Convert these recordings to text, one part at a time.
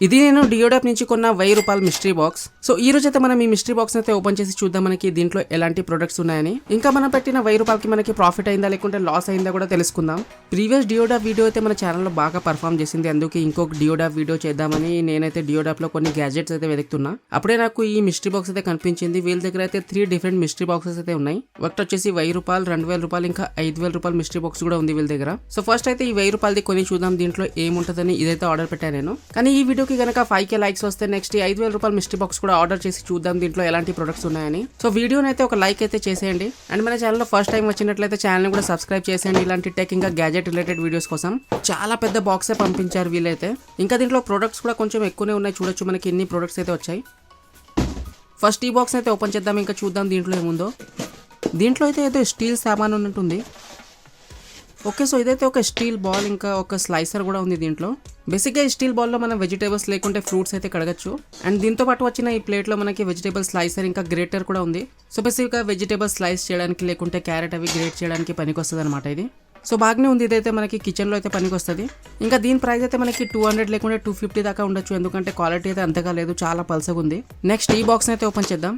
ఇది నేను డియోడాప్ నుంచి కొన్న ₹1000 మిస్టరీ బాక్స్. సో ఈ రోజు అయితే మనం ఈ మిస్టరీ బాక్స్ అయితే ఓపెన్ చేసి చూద్దాం మనకి దీంట్లో ఎలాంటి ప్రొడక్ట్స్ ఉన్నాయని. ఇంకా మనం పెట్టిన ₹1000కి మనకి ప్రాఫిట్ అయిందా లేకుంటే లాస్ అయిందా కూడా తెలుసుకుందాం. ప్రీవియస్ డియోడాప్ వీడియో అయితే మన ఛానల్లో బాగా పర్ఫామ్ చేసింది, అందుకే ఇంకొక డియోడాప్ వీడియో చేద్దామని నేనైతే డియోడాప్ లో కొన్ని గ్యాజెట్స్ అయితే వెతుకుతున్నా. అప్పుడే నాకు ఈ మిస్టరీ బాక్స్ అయితే కనిపించింది. వీళ్ళ దగ్గర అయితే 3 డిఫరెంట్ మిస్టరీ బాక్సెస్ అయితే ఉన్నాయి. ఒకటి వచ్చేసి ₹1000, ₹2000, ఇంకా ₹5000 మిస్టరీ బాక్స్ కూడా ఉంది వీళ్ళ దగ్గర. సో ఫస్ట్ అయితే ఈ ₹1000ది కొని చూద్దాం దీంట్లో ఏముంటదని. ఇదైతే ఆర్డర్ పెట్టాను నేను. కానీ ఈ వీడియోకి గనక 5K లైక్స్ వస్తే నెక్స్ట్ ఈ ₹5000 మిస్టరీ బాక్స్ కూడా ఆర్డర్ చేసి చూద్దాం దీంట్లో ఎలాంటి ప్రొడక్ట్స్ ఉన్నాయని. సో వీడియోని అయితే ఒక లైక్ అయితే చేసేయండి. అండ్ మన ఛానల్లో ఫస్ట్ టైం వచ్చినట్లయితే ఛానల్ కూడా సబ్స్క్రైబ్ చేసేయండి ఇలాంటి టెక్ ఇంకా గ్యాజెట్ రిలేటెడ్ వీడియోస్ కోసం. చాలా పెద్ద బాక్సే పంపించారు వీళ్ళైతే. ఇంకా దీంట్లో ప్రొడక్ట్స్ కూడా కొంచెం ఎక్కువనే ఉన్నాయి. చూడొచ్చు మనకి ఎన్ని ప్రొడక్ట్స్ అయితే వచ్చాయి. ఫస్ట్ ఈ బాక్స్ అయితే ఓపెన్ చేద్దాం, ఇంకా చూద్దాం దీంట్లో ఏముందో. దీంట్లో అయితే ఏదో స్టీల్ సామాన్ ఉన్నట్టుంది. ఓకే, సో ఇదైతే ఒక స్టీల్ బాల్ ఇంకా ఒక స్లైసర్ కూడా ఉంది దీంట్లో. బేసిక్గా ఈ స్టీల్ బాల్లో మనం వెజిటేబుల్స్ లేకుంటే ఫ్రూట్స్ అయితే కడగచ్చు. అండ్ దీంతో పాటు వచ్చిన ఈ ప్లేట్లో మనకి వెజిటేబుల్ స్లైసర్ ఇంకా గ్రేటర్ కూడా ఉంది. సో బేసిక్గా వెజిటేబుల్ స్లైస్ చేయడానికి లేకుంటే క్యారెట్ అవి గ్రేట్ చేయడానికి పనికి వస్తుంది అనమాట ఇది. సో బాగానే ఉంది. ఇదైతే మనకి కిచెన్లో అయితే పనికి వస్తుంది. ఇంకా దీని ప్రైస్ అయితే మనకి 200 లేకుంటే 250 దాకా ఉండొచ్చు, ఎందుకంటే క్వాలిటీ అయితే అంతగా లేదు, చాలా పల్సగా ఉంది. నెక్స్ట్ ఈ బాక్స్ అయితే ఓపెన్ చేద్దాం.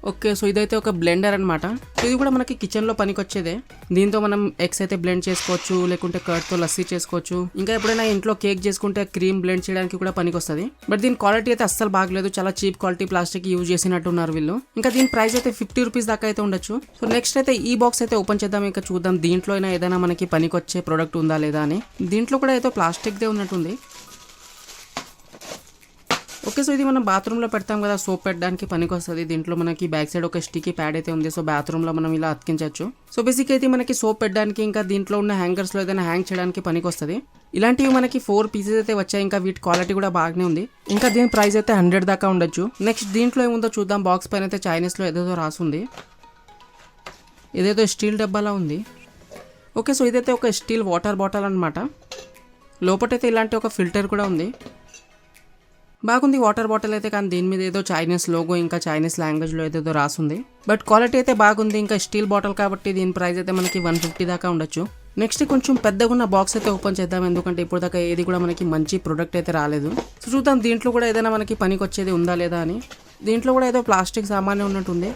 ఓకే, సో ఇదైతే ఒక బ్లెండర్ అనమాట. ఇది కూడా మనకి కిచెన్లో పనికి వచ్చేదే. దీంతో మనం ఎగ్స్ అయితే బ్లెండ్ చేసుకోవచ్చు, లేకుంటే కర్డ్తో లస్సీ చేసుకోవచ్చు. ఇంకా ఎప్పుడైనా ఇంట్లో కేక్ చేసుకుంటే క్రీమ్ బ్లెండ్ చేయడానికి కూడా పనికి వస్తుంది. బట్ దీని క్వాలిటీ అయితే అస్సలు బాగలేదు, చాలా చీప్ క్వాలిటీ ప్లాస్టిక్ యూజ్ చేసినట్టు ఉన్నారు వీళ్ళు. ఇంకా దీని ప్రైస్ అయితే ₹50 దాకా అయితే ఉండొచ్చు. సో నెక్స్ట్ అయితే ఈ బాక్స్ అయితే ఓపెన్ చేద్దాం, ఇంకా చూద్దాం దీంట్లో అయినా ఏదైనా మనకి పనికి వచ్చే ప్రోడక్ట్ ఉందా లేదా అని. దీంట్లో కూడా ఏదో ప్లాస్టిక్దే ఉన్నట్టుంది. ఓకే, సో ఇది మనం బాత్రూంలో పెడతాం కదా, సోప్ పెట్టడానికి పనికి వస్తుంది. దీంట్లో మనకి బ్యాక్ సైడ్ ఒక స్టికీ ప్యాడ్ అయితే ఉంది. సో బాత్రూంలో మనం ఇలా అతికించవచ్చు. సో బేసిక్ అయితే మనకి సోప్ పెట్టడానికి ఇంకా దీంట్లో ఉన్న హ్యాంగర్స్లో ఏదైనా హ్యాంగ్ చేయడానికి పనికి వస్తుంది. ఇలాంటివి మనకి 4 పీసెస్ అయితే వచ్చాయి. ఇంకా వీటి క్వాలిటీ కూడా బాగానే ఉంది. ఇంకా దీని ప్రైస్ అయితే 100 దాకా ఉండొచ్చు. నెక్స్ట్ దీంట్లో ఏముందో చూద్దాం. బాక్స్ పైన అయితే చైనీస్లో ఏదేదో రాసుంది. ఇదేదో స్టీల్ డబ్బాలా ఉంది. ఓకే, సో ఇదైతే ఒక స్టీల్ వాటర్ బాటిల్ అనమాట. లోపటైతే ఇలాంటి ఒక ఫిల్టర్ కూడా ఉంది. బాగుంది వాటర్ బాటిల్ అయితే, కానీ దీని మీద ఏదో చైనీస్ లోగో ఇంకా చైనీస్ లాంగ్వేజ్లో ఏదేదో రాసుంది. బట్ క్వాలిటీ అయితే బాగుంది. ఇంకా స్టీల్ బాటిల్ కాబట్టి దీని ప్రైస్ అయితే మనకి 150 దాకా ఉండొచ్చు. నెక్స్ట్ కొంచెం పెద్దగా ఉన్న బాక్స్ అయితే ఓపెన్ చేద్దాం, ఎందుకంటే ఇప్పుడు దాకా ఏది కూడా మనకి మంచి ప్రొడక్ట్ అయితే రాలేదు. సో చూద్దాం దీంట్లో కూడా ఏదైనా మనకి పనికి వచ్చేది ఉందా లేదా అని. దీంట్లో కూడా ఏదో ప్లాస్టిక్ సామాన్యం ఉన్నట్టుంది.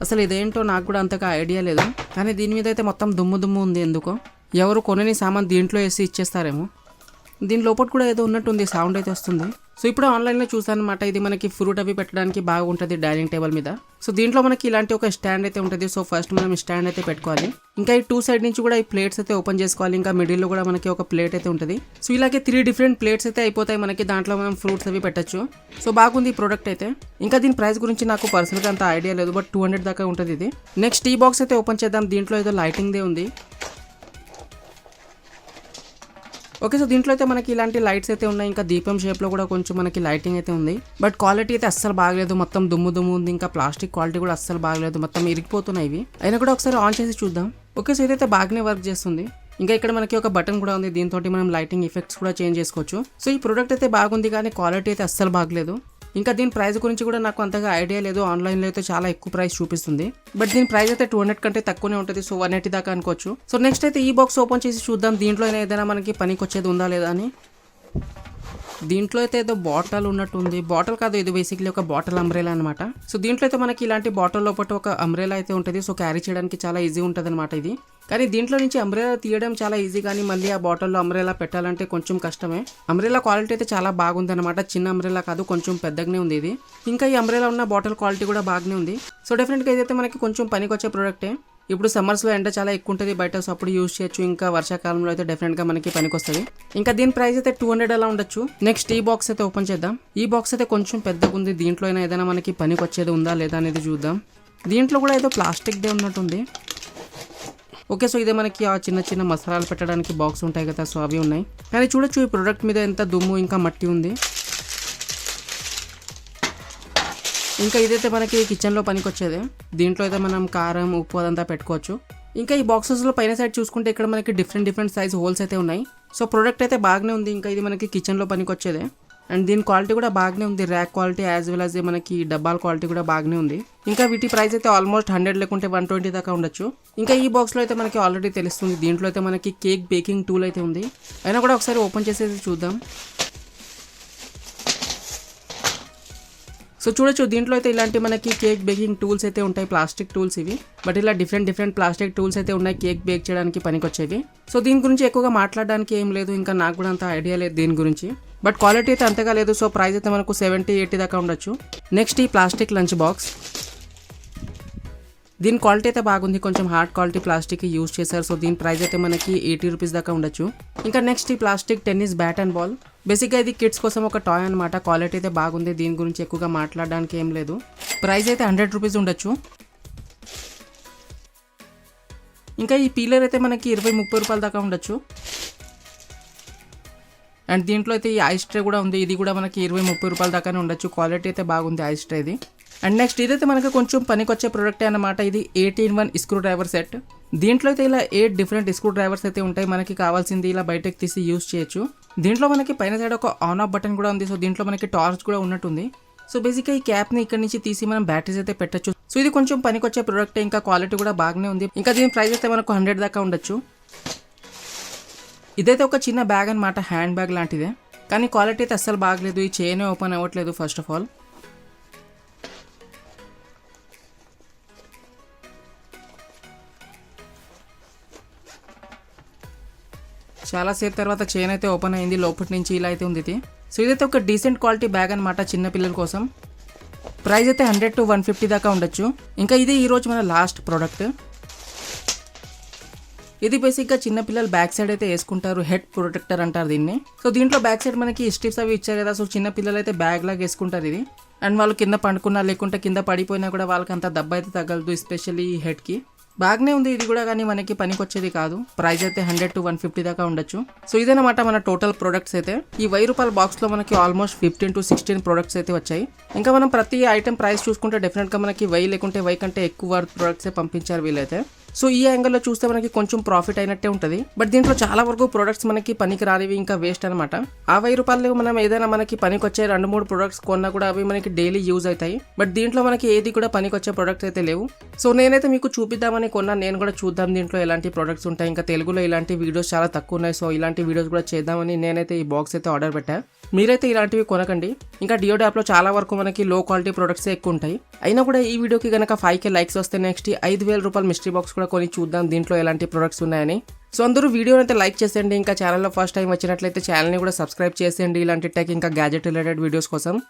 అసలు ఇదేంటో నాకు కూడా అంతగా ఐడియా లేదు, కానీ దీని మీద అయితే మొత్తం దుమ్ము ఉంది. ఎందుకో ఎవరు కొనని సామాన్ దీంట్లో వేసి ఇచ్చేస్తారేమో. దీని లోపల కూడా ఏదో ఉన్నట్టుంది, సౌండ్ అయితే వస్తుంది. సో ఇప్పుడు ఆన్లైన్లో చూసాను అనమాట. ఇది మనకి ఫ్రూట్ అవి పెట్టడానికి బాగుంటుంది డైనింగ్ టేబుల్ మీద. సో దీంట్లో మనకి ఇలాంటి ఒక స్టాండ్ అయితే ఉంటుంది. సో ఫస్ట్ మనం స్టాండ్ అయితే పెట్టుకోవాలి. ఇంకా ఈ 2 సైడ్ నుంచి కూడా ఈ ప్లేట్స్ అయితే ఓపెన్ చేసుకోవాలి. ఇంకా మిడిల్లో కూడా మనకి ఒక ప్లేట్ అయితే ఉంటుంది. సో ఇలాగే 3 డిఫరెంట్ ప్లేట్స్ అయితే అయిపోతాయి మనకి. దాంట్లో మనం ఫ్రూట్స్ అవి పెట్టచ్చు. సో బాగుంది ఈ ప్రోడక్ట్ అయితే. ఇంకా దీని ప్రైస్ గురించి నాకు పర్సనల్గా అంత ఐడియా లేదు, బట్ 200 దాకా ఉంటుంది ఇది. నెక్స్ట్ ఈ బాక్స్ అయితే ఓపెన్ చేద్దాం. దీంట్లో ఏదో లైటింగ్దే ఉంది. ఓకే, సో దీంట్లో అయితే మనకి ఇలాంటి లైట్స్ అయితే ఉన్నాయి. ఇంకా దీపం షేప్లో కూడా కొంచెం మనకి లైటింగ్ అయితే ఉంది. బట్ క్వాలిటీ అయితే అస్సలు బాగలేదు, మొత్తం దుమ్ము ఉంది. ఇంకా ప్లాస్టిక్ క్వాలిటీ కూడా అస్సలు బాగలేదు, మొత్తం ఇరిగిపోతున్నాయి ఇవి. అయినా కూడా ఒకసారి ఆన్ చేసి చూద్దాం. ఓకే, సో ఇదైతే బాగానే వర్క్ చేస్తుంది. ఇంకా ఇక్కడ మనకి ఒక బటన్ కూడా ఉంది, దీంతో మనం లైటింగ్ ఎఫెక్ట్స్ కూడా చేంజ్ చేసుకోవచ్చు. సో ఈ ప్రోడక్ట్ అయితే బాగుంది, కానీ క్వాలిటీ అయితే అస్సలు బాగలేదు. ఇంకా దీని ప్రైస్ గురించి కూడా నాకు అంతగా ఐడియా లేదు. ఆన్లైన్లో అయితే చాలా ఎక్కువ ప్రైస్ చూపిస్తుంది, బట్ దీని ప్రైస్ అయితే 200 కంటే తక్కువనే ఉంటుంది. సో 180 దాకా అనుకోవచ్చు. సో నెక్స్ట్ అయితే ఈ బాక్స్ ఓపెన్ చేసి చూద్దాం దీంట్లో ఏదైనా మనకి పనికి వచ్చేది ఉందా లేదా అని. దీంట్లో అయితే ఏదో బాటిల్ ఉన్నట్టుంది. బాటిల్ కాదు, ఇది బేసిక్లీ ఒక బాటిల్ అంబ్రెలా అనమాట. సో దీంట్లో అయితే మనకి ఇలాంటి బాటిల్ లోపల ఒక అంబ్రెలా అయితే ఉంటుంది. సో క్యారీ చేయడానికి చాలా ఈజీ ఉంటుంది అనమాట ఇది. కానీ దీంట్లో నుంచి అంబ్రెలా తీయడం చాలా ఈజీ, కానీ మళ్ళీ ఆ బాటిల్లో అంబ్రెలా పెట్టాలంటే కొంచెం కష్టమే. అంబ్రెలా క్వాలిటీ అయితే చాలా బాగుంది అనమాట. చిన్న అంబ్రెలా కాదు, కొంచెం పెద్దగానే ఉంది ఇది. ఇంకా ఈ అంబ్రెలా ఉన్న బాటిల్ క్వాలిటీ కూడా బాగానే ఉంది. సో డెఫినెట్గా ఇదైతే మనకి కొంచెం పనికి వచ్చే ప్రోడక్టే. ఇప్పుడు సమ్మర్స్లో ఎండ చాలా ఎక్కువ ఉంటుంది బయట, సో అప్పుడు యూజ్ చేయొచ్చు. ఇంకా వర్షాకాలంలో అయితే డెఫినెట్గా మనకి పనికి వస్తుంది. ఇంకా దీని ప్రైస్ అయితే 200 అలా ఉండొచ్చు. నెక్స్ట్ ఈ బాక్స్ అయితే ఓపెన్ చేద్దాం. ఈ బాక్స్ అయితే కొంచెం పెద్దగా ఉంది. దీంట్లో అయినా ఏదైనా మనకి పనికి వచ్చేది ఉందా లేదా అనేది చూద్దాం. దీంట్లో కూడా ఏదో ప్లాస్టిక్దే ఉన్నట్టుంది. ఓకే, సో ఇదే మనకి ఆ చిన్న మసాలాలు పెట్టడానికి బాక్స్ ఉంటాయి కదా, సో అవి ఉన్నాయి. కానీ చూడొచ్చు ఈ ప్రోడక్ట్ మీద ఎంత దుమ్ము ఇంకా మట్టి ఉంది. ఇంకా ఇదైతే మనకి కిచెన్లో పనికి వచ్చేది. దీంట్లో అయితే మనం కారం ఉప్పు అదంతా పెట్టుకోవచ్చు. ఇంకా ఈ బాక్సెస్లో పైన సైడ్ చూసుకుంటే ఇక్కడ మనకి డిఫరెంట్ సైజ్ హోల్స్ అయితే ఉన్నాయి. సో ప్రోడక్ట్ అయితే బాగానే ఉంది. ఇంకా ఇది మనకి కిచెన్లో పనికి వచ్చేదే. అండ్ దీని క్వాలిటీ కూడా బాగానే ఉంది. Rack quality as well as మనకి డబ్బాల క్వాలిటీ కూడా బాగానే ఉంది. ఇంకా వీటి ప్రైస్ అయితే ఆల్మోస్ట్ 100 లేకుంటే 120 దాకా ఉండొచ్చు. ఇంకా ఈ బాక్స్లో అయితే మనకి ఆల్రెడీ తెలుస్తుంది. దీంట్లో అయితే మనకి కేక్ బేకింగ్ టూల్ అయితే ఉంది. అయినా కూడా ఒకసారి ఓపెన్ చేసేసి చూద్దాం. సో చూడొచ్చు దీంట్లో అయితే ఇలాంటి మనకి కేక్ బేకింగ్ టూల్స్ అయితే ఉంటాయి, ప్లాస్టిక్ టూల్స్ ఇవి. బట్ ఇలా డిఫరెంట్ ప్లాస్టిక్ టూల్స్ అయితే ఉన్నాయి కేక్ బేక్ చేయడానికి పనికొచ్చేవి. సో దీని గురించి ఎక్కువగా మాట్లాడడానికి ఏం లేదు, ఇంకా నాకు కూడా అంత ఐడియా లేదు దీని గురించి. బట్ క్వాలిటీ అయితే అంతగా లేదు. సో ప్రైస్ అయితే మనకు 70-80 దాకా ఉండొచ్చు. నెక్స్ట్ ఈ ప్లాస్టిక్ లంచ్ బాక్స్. దీని క్వాలిటీ అయితే బాగుంది, కొంచెం హార్డ్ క్వాలిటీ ప్లాస్టిక్ యూజ్ చేశారు. సో దీని ప్రైస్ అయితే మనకి 80 రూపీస్ దాకా ఉండొచ్చు. ఇంకా నెక్స్ట్ ఈ plastic tennis bat and ball. బేసిక్గా ఇది కిడ్స్ కోసం ఒక టాయ్ అనమాట. క్వాలిటీ అయితే బాగుంది, దీని గురించి ఎక్కువగా మాట్లాడడానికి ఏం లేదు. ప్రైస్ అయితే 100 రూపీస్ ఉండొచ్చు. ఇంకా ఈ పీలర్ అయితే మనకి 20-30 రూపాయల దాకా ఉండొచ్చు. అండ్ దీంట్లో అయితే ఈ ఐస్ ట్రే కూడా ఉంది, ఇది కూడా మనకి 20-30 రూపాయల దాకానే ఉండొచ్చు. క్వాలిటీ అయితే బాగుంది ఐస్ ట్రేది. అండ్ నెక్స్ట్ ఇదైతే మనకి కొంచెం పనికొచ్చే ప్రోడక్టే అనమాట. ఇది 8-in-1 స్క్రూ డ్రైవర్ సెట్. దీంట్లో అయితే ఇలా 8 డిఫరెంట్ స్క్రూ డ్రైవర్స్ అయితే ఉంటాయి. మనకి కావాల్సింది ఇలా బయటకు తీసి యూజ్ చేయొచ్చు. దీంట్లో మనకి పైన సైడ్ ఒక ఆన్ ఆఫ్ బటన్ కూడా ఉంది. సో దీంట్లో మనకి టార్చ్ కూడా ఉన్నట్టుంది. సో బేసిక్గా ఈ క్యాప్ని ఇక్కడ నుంచి తీసి మనం బ్యాటరీస్ అయితే పెట్టచ్చు. సో ఇది కొంచెం పనికొచ్చే ప్రోడక్ట్, ఇంకా క్వాలిటీ కూడా బాగానే ఉంది. ఇంకా దీని ప్రైస్ అయితే మనకు 100 దాకా ఉండొచ్చు. ఇదైతే ఒక చిన్న బ్యాగ్ అనమాట, హ్యాండ్ బ్యాగ్ లాంటిదే. కానీ క్వాలిటీ అయితే అస్సలు బాగలేదు, ఈ చైన్ ఓపెన్ అవ్వట్లేదు ఫస్ట్ ఆఫ్ ఆల్. చాలా సేపు తర్వాత చైన్ అయితే ఓపెన్ అయింది, లోపటి నుంచి ఇలా అయితే ఉంది ఇది. సో ఇదైతే ఒక డీసెంట్ క్వాలిటీ బ్యాగ్ అనమాట చిన్న పిల్లల కోసం. ప్రైస్ అయితే 100-150 దాకా ఉండొచ్చు. ఇంకా ఇది ఈరోజు మన లాస్ట్ ప్రోడక్ట్. ఇది బేసిక్గా చిన్నపిల్లలు బ్యాక్ సైడ్ అయితే వేసుకుంటారు, హెడ్ ప్రొటెక్టర్ అంటారు దీన్ని. సో దీంట్లో బ్యాక్ సైడ్ మనకి స్ట్రిప్స్ అవి ఇచ్చారు కదా. సో చిన్న పిల్లలు అయితే బ్యాగ్ లాగా వేసుకుంటారు ఇది. అండ్ వాళ్ళు కింద పండుకున్నా లేకుంటే కింద పడిపోయినా కూడా వాళ్ళకి అంత దెబ్బ అయితే తగలదు, ఎస్పెషల్లీ హెడ్కి. బాగానే ఉంది ఇది కూడా, కానీ మనకి పనికొచ్చేది కాదు. ప్రైస్ అయితే 100-150 దాకా ఉండొచ్చు. సో ఇదన్నమాట మన టోటల్ ప్రొడక్ట్స్ అయితే. ఈ 1000 రూపాయల బాక్స్లో మనకి ఆల్మోస్ట్ 15-16 ప్రొడక్ట్స్ అయితే వచ్చాయి. ఇంకా మనం ప్రతి ఐటెం ప్రైస్ చూసుకుంటే డెఫినెట్గా మనకి 1000 లేకుంటే 1000 కంటే ఎక్కువ ప్రొడక్ట్సే పంపించారు వీళ్ళైతే. సో ఈ యాంగిల్లో చూస్తే మనకి కొంచెం ప్రాఫిట్ అయినట్టే ఉంటుంది. బట్ దీంట్లో చాలా వరకు ప్రొడక్ట్స్ మనకి పనికి రానివి, ఇంకా వేస్ట్ అనమాట. ఆ 1000 రూపాయలు మనం ఏదైనా మనకి పనికొచ్చే 2-3 ప్రొడక్ట్స్ కొన్నా కూడా అవి మనకి డైలీ యూజ్ అవుతాయి. బట్ దీంట్లో మనకి ఏది కూడా పనికొచ్చే ప్రొడక్ట్స్ అయితే లేవు. సో నేనైతే మీకు చూపిద్దామని కొన్నాను, నేను కూడా చూద్దాం దీంట్లో ఎలాంటి ప్రొడక్ట్స్ ఉంటాయి. ఇంకా తెలుగులో ఇలాంటి వీడియోస్ చాలా తక్కువ ఉన్నాయి. సో ఇలాంటి వీడియోస్ కూడా చేద్దామని నేనైతే ఈ బాక్స్ అయితే ఆర్డర్ పెట్టా. మీరైతే ఇలాంటివి కొనకండి. ఇంకా డియోడ్ యాప్లో చాలా వరకు మనకి లో క్వాలిటీ ప్రొడక్ట్స్ ఎక్కువ ఉంటాయి. అయినా కూడా ఈ వీడియోకి కనుక 5K లైక్స్ వస్తే నెక్స్ట్ 5000 రూపాయల మిస్టరీ బాక్స్ కూడా కొని చూద్దాం దీంట్లో ఎలాంటి ప్రొడక్ట్స్ ఉన్నాయని. సో అందరూ వీడియోని అయితే లైక్ చేసేయండి. ఇంకా ఛానల్లో ఫస్ట్ టైం వచ్చినట్లయితే ఛానల్ని కూడా సబ్స్క్రైబ్ చేసేయండి ఇలాంటి టెక్ ఇంకా గ్యాజెట్ రిలేటెడ్ వీడియోస్ కోసం.